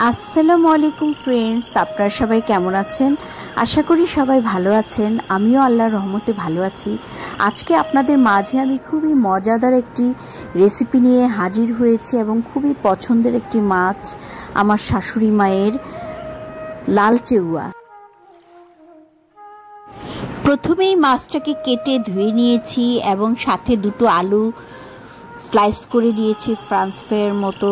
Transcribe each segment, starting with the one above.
আসসালামু আলাইকুম ফ্রেন্ডস, আপনারা সবাই কেমন আছেন? আশা করি সবাই ভালো আছেন। আমিও আল্লাহর রহমতে ভালো আছি। আজকে আপনাদের মাঝে আমি খুবই মজাদার একটি রেসিপি নিয়ে হাজির হয়েছি এবং খুবই পছন্দের একটি মাছ আমার শাশুড়ি মায়ের, লাল চেউয়া। প্রথমেই মাছটাকে কেটে ধুয়ে নিয়েছি এবং সাথে দুটো আলু স্লাইস করে নিয়েছি ফ্রান্স ফ্রাইয়ের মতো।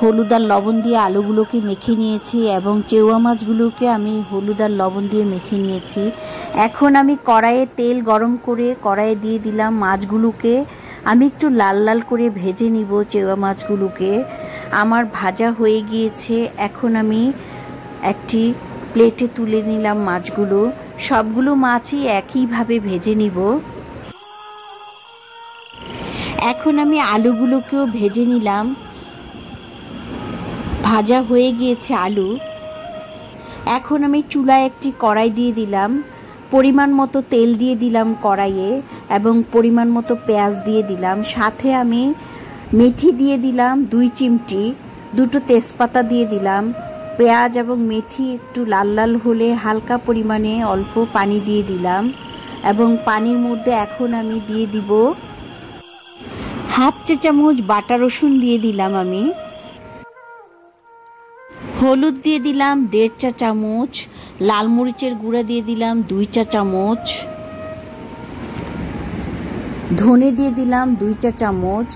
হলুদ আর লবণ দিয়ে আলুগুলোকে মেখে নিয়েছি এবং চেউয়া মাছগুলোকে আমি হলুদ আর লবণ দিয়ে মেখে নিয়েছি। এখন আমি কড়াইয়ে তেল গরম করে কড়াইয়ে দিয়ে দিলাম মাছগুলোকে। আমি একটু লাল লাল করে ভেজে নিব চেউয়া মাছগুলোকে। আমার ভাজা হয়ে গিয়েছে। এখন আমি একটি প্লেটে তুলে নিলাম মাছগুলো। সবগুলো মাছই একইভাবে ভেজে নিব। এখন আমি আলুগুলোকেও ভেজে নিলাম। ভাজা হয়ে গিয়েছে আলু। এখন আমি চুলায় একটি কড়াই দিয়ে দিলাম। পরিমাণ মতো তেল দিয়ে দিলাম কড়াইয়ে এবং পরিমাণ মতো পেঁয়াজ দিয়ে দিলাম। সাথে আমি মেথি দিয়ে দিলাম 2 চিমটি, দুটো তেজপাতা দিয়ে দিলাম। পেঁয়াজ এবং মেথি একটু লাল লাল হলে হালকা পরিমাণে অল্প পানি দিয়ে দিলাম এবং পানির মধ্যে এখন আমি দিয়ে দিব হাফ চা চামচ বাটা রসুন দিয়ে দিলাম। আমি হলুদ দিয়ে দিলাম 1.5 চা চামচ, লাল মরিচের গুঁড়া দিয়ে দিলাম 2 চা চামচ, ধনে দিয়ে দিলাম 2 চা চামচ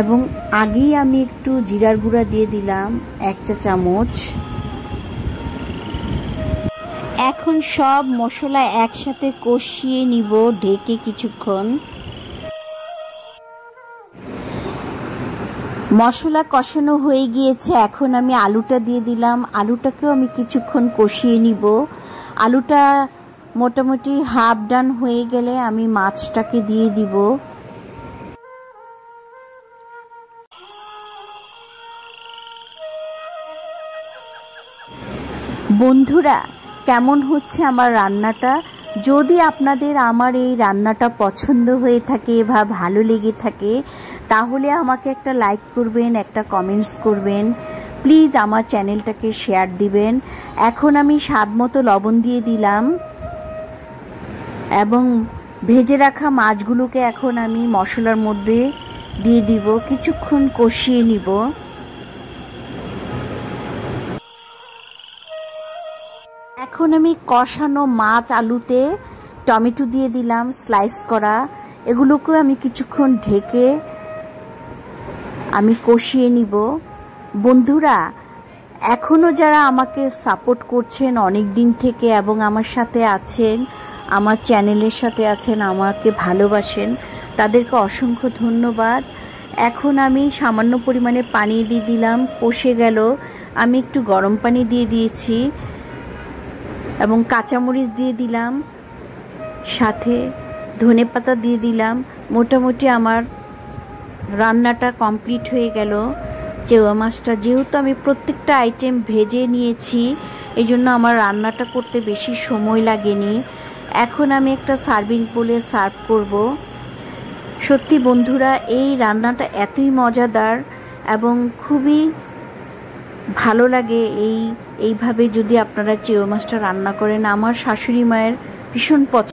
এবং আগেই আমি একটু জিরার গুঁড়া দিয়ে দিলাম 1 চা চামচ। এখন সব মশলা একসাথে কষিয়ে নিব ঢেকে কিছুক্ষণ। মশলা কষানো হয়ে গিয়েছে। এখন আমি আলুটা দিয়ে দিলাম। আলুটাকেও আমি কিছুক্ষণ কষিয়ে নিব। আলুটা মোটামুটি হাফ ডান হয়ে গেলে আমি মাছটাকে দিয়ে দিব। বন্ধুরা, কেমন হচ্ছে আমার রান্নাটা? যদি আপনাদের আমার এই রান্নাটা পছন্দ হয়ে থাকে বা ভালো লেগে থাকে তাহলে আমাকে একটা লাইক করবেন, একটা কমেন্টস করবেন। প্লিজ আমার চ্যানেলটাকে শেয়ার দিবেন। এখন আমি স্বাদ মতো লবণ দিয়ে দিলাম এবং ভেজে রাখা মাছগুলোকে এখন আমি মশলার মধ্যে দিয়ে দিব। কিছুক্ষণ কষিয়ে নিব। এখন আমি কষানো মাছ আলুতে টমেটো দিয়ে দিলাম স্লাইস করা। এগুলোকেও আমি কিছুক্ষণ ঢেকে আমি কষিয়ে নিব। বন্ধুরা, এখনও যারা আমাকে সাপোর্ট করছেন অনেক দিন থেকে এবং আমার সাথে আছেন, আমার চ্যানেলের সাথে আছেন, আমাকে ভালোবাসেন, তাদেরকে অসংখ্য ধন্যবাদ। এখন আমি সামান্য পরিমাণে পানি দিয়ে দিলাম। কষে গেল। আমি একটু গরম পানি দিয়ে দিয়েছি এবং কাঁচামরিচ দিয়ে দিলাম, সাথে ধনেপাতা দিয়ে দিলাম। মোটামুটি আমার রান্নাটা কমপ্লিট হয়ে গেল। চেউয়া মাছটা যেহেতু আমি প্রত্যেকটা আইটেম ভেজে নিয়েছি এই জন্য আমার রান্নাটা করতে বেশি সময় লাগেনি। এখন আমি একটা সার্ভিং বলে সার্ভ করব। সত্যি বন্ধুরা, এই রান্নাটা এতই মজাদার এবং খুবই ভালো লাগে। এইভাবে যদি আপনারা চেউয়া মাছটা রান্না করেন, আমার শাশুড়ি মায়ের ভীষণ পছন্দ।